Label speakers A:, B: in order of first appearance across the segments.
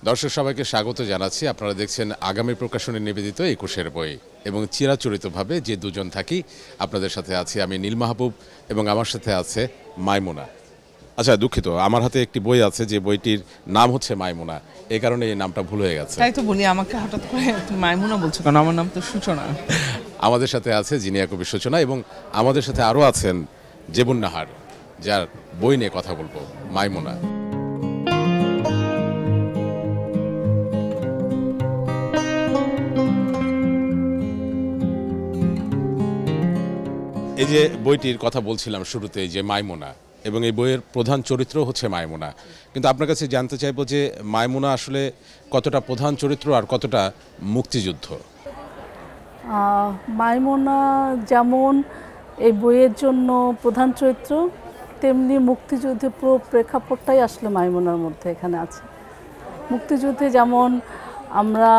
A: দর্শক সবাইকে স্বাগত জানাচ্ছি। আপনারা দেখছেন আগামী প্রকাশনী নিবেদিত ২১-এর বই এবং চিরাচরিতভাবে যে দুজন থাকি আপনাদের সাথে আছি আমি নীল মাহবুব এবং আমার সাথে আছে মাইমুনা। আচ্ছা দুঃখিত, আমার হাতে একটি বই আছে যে বইটির নাম হচ্ছে মাইমুনা, এই কারণে এই নামটা ভুল হয়ে গেছে।
B: তাই তো বলি, আমাকে হঠাৎ করে তুমি মাইমুনা বলছো কেন? আমার নাম তো সূচনা।
A: আমাদের সাথে আছে জিনিয়া কবি সূচনা এবং আমাদের সাথে আরও আছেন জেবুন নাহার, যার বই নিয়ে কথা বলবো, মাইমুনা। এই যে বইটির কথা বলছিলাম শুরুতে, যে মাইমুনা, এবং এই বইয়ের প্রধান চরিত্র হচ্ছে মাইমুনা, কিন্তু আপনার কাছে জানতে চাইবো যে মাইমুনা আসলে কতটা প্রধান চরিত্র আর কতটা মুক্তিযুদ্ধ?
C: মাইমুনা যেমন এই বইয়ের জন্য প্রধান চরিত্র, তেমনি মুক্তিযুদ্ধের পুরো প্রেক্ষাপটটাই আসলে মাইমুনার মধ্যে এখানে আছে। মুক্তিযুদ্ধে যেমন আমরা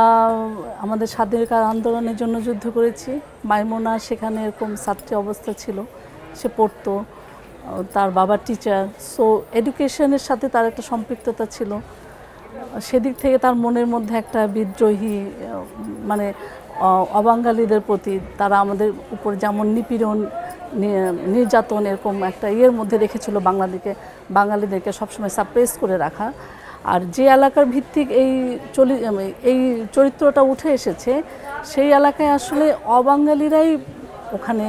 C: আমাদের স্বাধীনতার আন্দোলনের জন্য যুদ্ধ করেছি, মাইমুনা সেখানে এরকম ছাত্রী অবস্থা ছিল, সে পড়তো, তার বাবা টিচার, সো এডুকেশনের সাথে তার একটা সম্পৃক্ততা ছিল। সেদিক থেকে তার মনের মধ্যে একটা বিদ্রোহী, মানে অবাঙালিদের প্রতি তারা আমাদের উপর যেমন নিপীড়ন নির্যাতন এরকম একটা ইয়ের মধ্যে রেখেছিল বাঙালিদেরকে সবসময় সাপ্রেস করে রাখা। আর যে এলাকার ভিত্তিক এই চরিত্রটা উঠে এসেছে, সেই এলাকায় আসলে অবাঙালিরাই ওখানে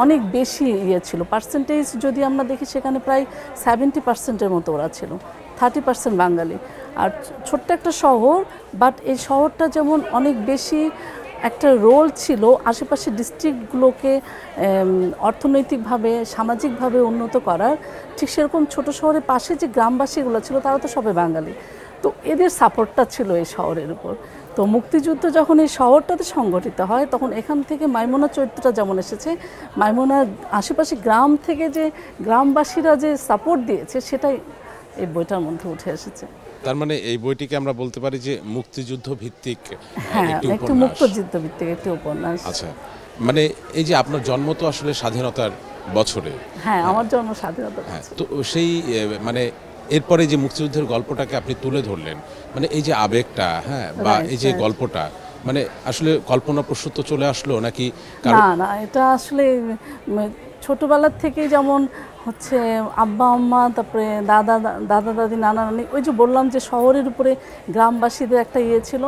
C: অনেক বেশি ইয়ে ছিল। পার্সেন্টেজ যদি আমরা দেখি সেখানে প্রায় 70% মতো ওরা ছিল, 30% বাঙালি। আর ছোট্ট একটা শহর, বাট এই শহরটা যেমন অনেক বেশি একটা রোল ছিল আশেপাশের ডিস্ট্রিক্টগুলোকে অর্থনৈতিকভাবে সামাজিকভাবে উন্নত করার, ঠিক সেরকম ছোটো শহরের পাশে যে গ্রামবাসীগুলো ছিল তারা তো সবাই বাঙালি, তো এদের সাপোর্টটা ছিল এই শহরের উপর। তো মুক্তিযুদ্ধ যখন এই শহরটাতে সংগঠিত হয়, তখন এখান থেকে মাইমুনা চরিত্রটা যেমন এসেছে, মাইমুনার আশেপাশে গ্রাম থেকে যে গ্রামবাসীরা যে সাপোর্ট দিয়েছে, সেটাই এই বইটার মধ্যে উঠে এসেছে।
A: তার মানে এই বইটিকে আমরা বলতে পারি যে মুক্তিযুদ্ধ ভিত্তিক
C: একটু মুক্তিযুদ্ধ ভিত্তিক একটি উপন্যাস।
A: আচ্ছা, মানে এই যে আপনার জন্ম তো আসলে স্বাধীনতার বছরে।
C: হ্যাঁ, আমার জন্ম স্বাধীনতার বছরে।
A: তো সেই মানে এরপরে যে মুক্তিযুদ্ধের গল্পটাকে আপনি তুলে ধরলেন, মানে এই যে আবেগটা, হ্যাঁ, বা এই যে গল্পটা, মানে আসলে কল্পনাপ্রসূত চলে আসলো নাকি?
C: না, এটা আসলে ছোটবেলার থেকেই যেমন হচ্ছে আব্বা আম্মা, তারপরে দাদা দাদি, নানা নানি, ওই যে বললাম যে শহরের উপরে গ্রামবাসীদের একটা ইয়ে ছিল,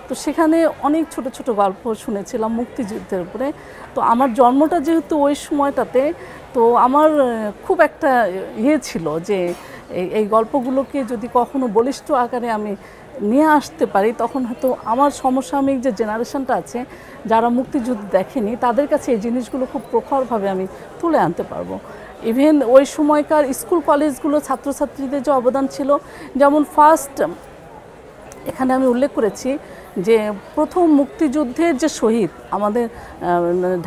C: তো সেখানে অনেক ছোট ছোট গল্প শুনেছিলাম মুক্তিযুদ্ধের উপরে। তো আমার জন্মটা যেহেতু ওই সময়টাতে, তো আমার খুব একটা ইয়ে ছিল যে এই গল্পগুলোকে যদি কখনো বলিষ্ঠ আকারে আমি নিয়ে আসতে পারি, তখন হয়তো আমার সমসাময়িক যে জেনারেশনটা আছে যারা মুক্তিযুদ্ধ দেখেনি, তাদের কাছে এই জিনিসগুলো খুব প্রখরভাবে আমি তুলে আনতে পারবো। ইভেন ওই সময়কার স্কুল কলেজগুলো ছাত্রছাত্রীদের যে অবদান ছিল, যেমন ফার্স্ট এখানে আমি উল্লেখ করেছি যে প্রথম মুক্তিযুদ্ধের যে শহীদ আমাদের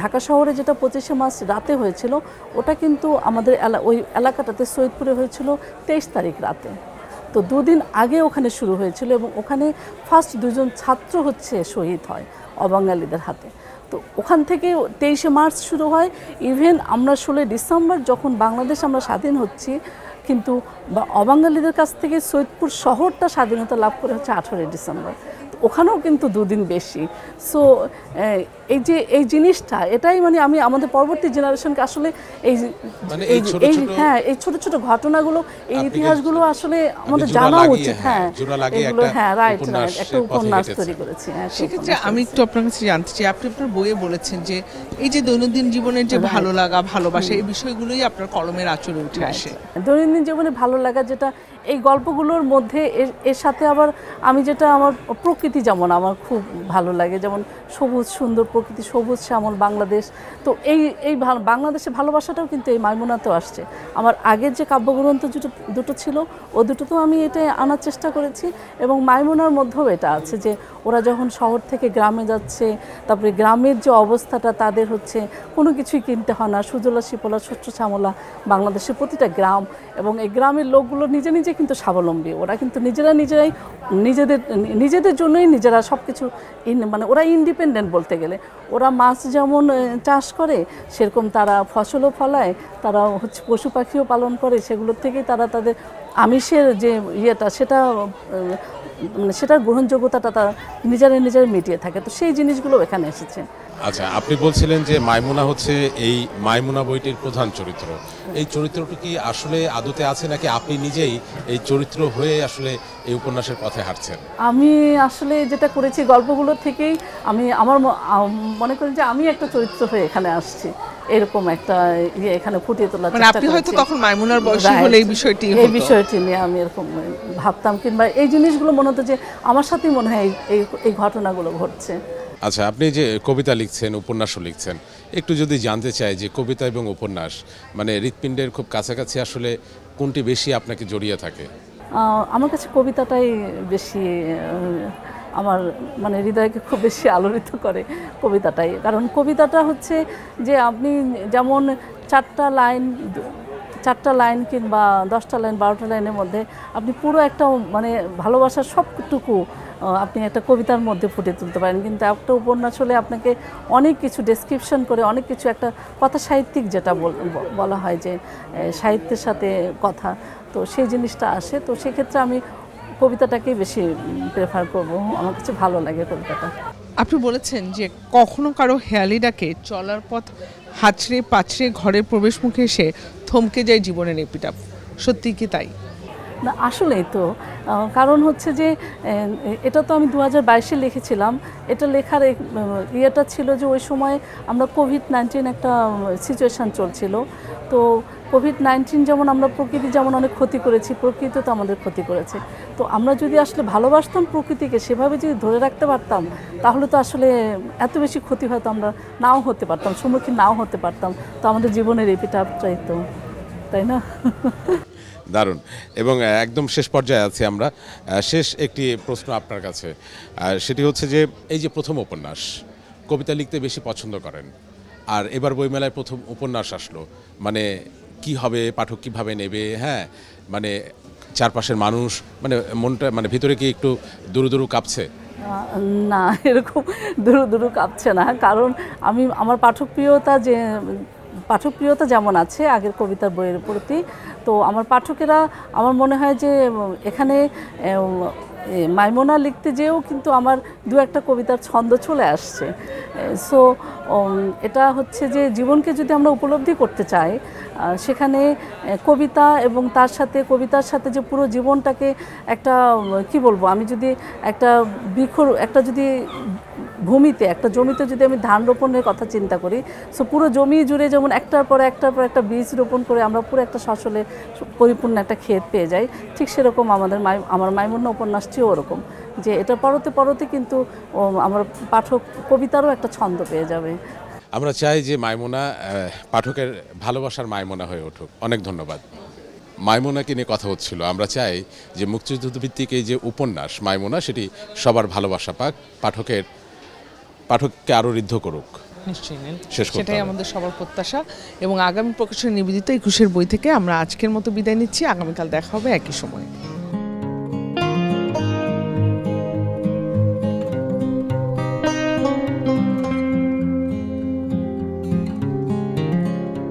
C: ঢাকা শহরে যেটা 25শে মার্চ রাতে হয়েছিল, ওটা কিন্তু আমাদের ওই এলাকাটাতে সৈয়দপুরে হয়েছিল 23 তারিখ রাতে। তো দুদিন আগে ওখানে শুরু হয়েছিল এবং ওখানে ফার্স্ট 2জন ছাত্র শহীদ হয় অবাঙালিদের হাতে। তো ওখান থেকে 23শে মার্চ শুরু হয়। ইভেন আমরা 16 ডিসেম্বর যখন বাংলাদেশ আমরা স্বাধীন হচ্ছি, কিন্তু অবাঙালিদের কাছ থেকে সৈয়দপুর শহরটা স্বাধীনতা লাভ করে হচ্ছে 18 ডিসেম্বর। ওখানেও কিন্তু 2 দিন বেশি। সো এই জিনিসটা, এটাই মানে আমি আমাদের পরবর্তী জেনারেশনকে আসলে এই ছোট ছোট ঘটনাগুলো, এই ইতিহাসগুলো আসলে আমাদের জানা উচিত। রাইট, একটা উপন্যাস তৈরি করেছি।
B: সেক্ষেত্রে আমি একটু আপনার কাছে জানতে চাই, আপনি আপনার বইয়ে বলেছেন যে এই যে দৈনন্দিন জীবনের যে ভালো লাগা ভালোবাসা, এই বিষয়গুলোই আপনার কলমের আঁচড়ে উঠে আসে।
C: দৈনন্দিন জীবনে ভালো লাগা যেটা এই গল্পগুলোর মধ্যে, এর সাথে আবার আমি যেটা, আমার প্রকৃতি যেমন আমার খুব ভালো লাগে, যেমন সবুজ সুন্দর প্রকৃতি, সবুজ শ্যামল বাংলাদেশ। তো এই বাংলাদেশের ভালোবাসাটাও কিন্তু এই মাইমুনাতেও আসছে। আমার আগের যে কাব্যগ্রন্থ দুটো ছিল, ও দুটোতেও আমি এটা আনার চেষ্টা করেছি, এবং মাইমুনার মধ্যেও এটা আছে যে ওরা যখন শহর থেকে গ্রামে যাচ্ছে, তারপরে গ্রামের যে অবস্থাটা, তাদের কোনো কিছুই কিনতে হয় না, সুজলা শিপলা শস্য শ্যামলা বাংলাদেশের প্রতিটা গ্রাম, এবং এই গ্রামের লোকগুলো নিজে নিজে কিন্তু স্বাবলম্বী। ওরা কিন্তু নিজেরাই নিজেদের জন্যই নিজেরা সব কিছু, মানে ওরা ইন্ডিপেন্ডেন্ট বলতে গেলে। ওরা মাছ যেমন চাষ করে, সেরকম তারা ফসলও ফলায়, তারা পশু পাখিও পালন করে, সেগুলোর থেকেই তারা তাদের আমিষের যে ইয়েটা সেটা মানে সেটার গ্রহণযোগ্যতাটা তার নিজের মিটিয়ে থাকে, তো সেই জিনিসগুলো এখানে এসেছে।
A: আচ্ছা, আপনি বলছিলেন যে মাইমুনা হচ্ছে এই মাইমুনা বইটির প্রধান চরিত্র। এই চরিত্রটি কি আসলে আদতে আছে, নাকি আপনি নিজেই এই চরিত্র হয়ে আসলে এই উপন্যাসের পথে হাঁটছেন?
C: আমি আসলে যেটা করেছি গল্পগুলো থেকেই আমি মনে করি যে আমি একটা চরিত্র হয়ে এখানে আসছি, এরকম একটা এখানে ফুটিয়ে তোলার
B: মানে
C: চেষ্টা
B: আপনি হয়তো
C: করেছি।
B: তখন মাইমুনার বয়সী
C: Right.
B: হলে এই বিষয়টি
C: নিয়ে আমি এরকম ভাবতাম, কিংবা এই জিনিসগুলো মনে হতো যে আমার সাথেই মনে হয় এই ঘটনাগুলো ঘটছে।
A: আচ্ছা, আপনি যে কবিতা লিখছেন, উপন্যাসও লিখছেন, একটু যদি জানতে চাই যে কবিতা এবং উপন্যাস মানে হৃৎপিণ্ডের খুব কাছাকাছি, আসলে কোনটি বেশি আপনাকে জড়িয়ে থাকে?
C: আমার কাছে কবিতাটাই বেশি আমার মানে হৃদয়কে খুব বেশি আলোড়িত করে কবিতাটাই। কারণ কবিতাটা হচ্ছে যে আপনি যেমন চারটা লাইন কিংবা 10টা লাইন 12টা লাইনের মধ্যে আপনি পুরো একটা মানে ভালোবাসার সবটুকু আপনি একটা কবিতার মধ্যে ফুটিয়ে তুলতে পারেন। কিন্তু একটা উপন্যাস হলে আপনাকে অনেক কিছু ডেসক্রিপশন করে, অনেক কিছু একটা কথা সাহিত্যিক যেটা বলা হয় যে সাহিত্যের সাথে কথা, তো সেই জিনিসটা আসে। তো সেক্ষেত্রে আমি কবিতাটাকেই বেশি প্রেফার করব, আমার কাছে ভালো লাগে কবিতাটা।
B: আপনি বলেছেন যে কখনো কারো হেয়ালি ডাকে চলার পথ হাঁচড়ে পাচড়ে ঘরের প্রবেশ মুখে এসে থমকে যায় জীবনের এপিটাফ, সত্যি কি তাই?
C: না আসলেই তো, কারণ হচ্ছে যে এটা তো আমি 2022-এ লিখেছিলাম। এটা লেখার ইয়েটা ছিল যে ওই সময় আমরা কোভিড-19 একটা সিচুয়েশান চলছিল। তো কোভিড-19 যেমন আমরা প্রকৃতি যেমন অনেক ক্ষতি করেছি, প্রকৃতি তো আমাদের ক্ষতি করেছে। তো আমরা যদি আসলে ভালোবাসতাম প্রকৃতিকে, সেভাবে যদি ধরে রাখতে পারতাম, তাহলে তো আসলে এত বেশি ক্ষতি হয়তো আমরা নাও হতে পারতাম, সম্মুখীন নাও হতে পারতাম। তো আমাদের জীবনের এপিটাফটাই তো, তাই না?
A: দারুণ। এবং একদম শেষ পর্যায়ে আছি আমরা। শেষ একটি প্রশ্ন আপনার কাছে, সেটি হচ্ছে যে এই যে প্রথম উপন্যাস, কবিতা লিখতে বেশি পছন্দ করেন, আর এবার বইমেলায় প্রথম উপন্যাস আসলো, মানে কি হবে, পাঠক কীভাবে নেবে, হ্যাঁ, মানে চারপাশের মানুষ, মানে মনটা মানে ভিতরে কি একটু দুরু কাঁপছে?
C: না, এরকম দুরু কাঁপছে না, কারণ আমার পাঠকপ্রিয়তা যেমন আছে আগের কবিতার বইয়ের প্রতি, তো আমার পাঠকেরা আমার মনে হয় যে এখানে মাইমুনা লিখতে যেও কিন্তু আমার দু একটা কবিতার ছন্দ চলে আসছে। সো এটা হচ্ছে যে জীবনকে যদি আমরা উপলব্ধি করতে চাই, সেখানে কবিতা এবং কবিতার সাথে যে পুরো জীবনটাকে একটা কি বলবো, আমি যদি একটা যদি একটা জমিতে যদি আমি ধান রোপণের কথা চিন্তা করি, সো পুরো জমি জুড়ে যেমন একটার পর একটা বীজ রোপণ করে আমরা পুরো একটা ফসলে পরিপূর্ণ একটা ক্ষেত পেয়ে যাই, ঠিক সেরকম আমার মাইমুনা উপন্যাসটিও ওরকম, যে এটা পরতে কিন্তু আমার পাঠক কবিতারও একটা ছন্দ পেয়ে যাবে।
A: আমরা চাই যে মাইমুনা পাঠকের ভালোবাসার মাইমুনা হয়ে উঠুক। অনেক ধন্যবাদ। মাইমুনাকে নিয়ে কথা হচ্ছিল। আমরা চাই যে মুক্তিযুদ্ধভিত্তিক এই যে উপন্যাস মাইমুনা, সেটি সবার ভালোবাসা পাক, পাঠককে আরও ঋদ্ধ করুক।
B: নিশ্চয়ই,
A: শেষ করতে
B: সেটাই
A: হবে।
B: আমাদের সবার প্রত্যাশা। এবং আগামী প্রকাশনী নিবেদিত 21-এর বই থেকে আমরা আজকের মতো বিদায় নিচ্ছি। আগামীকাল দেখা হবে একই সময়ে।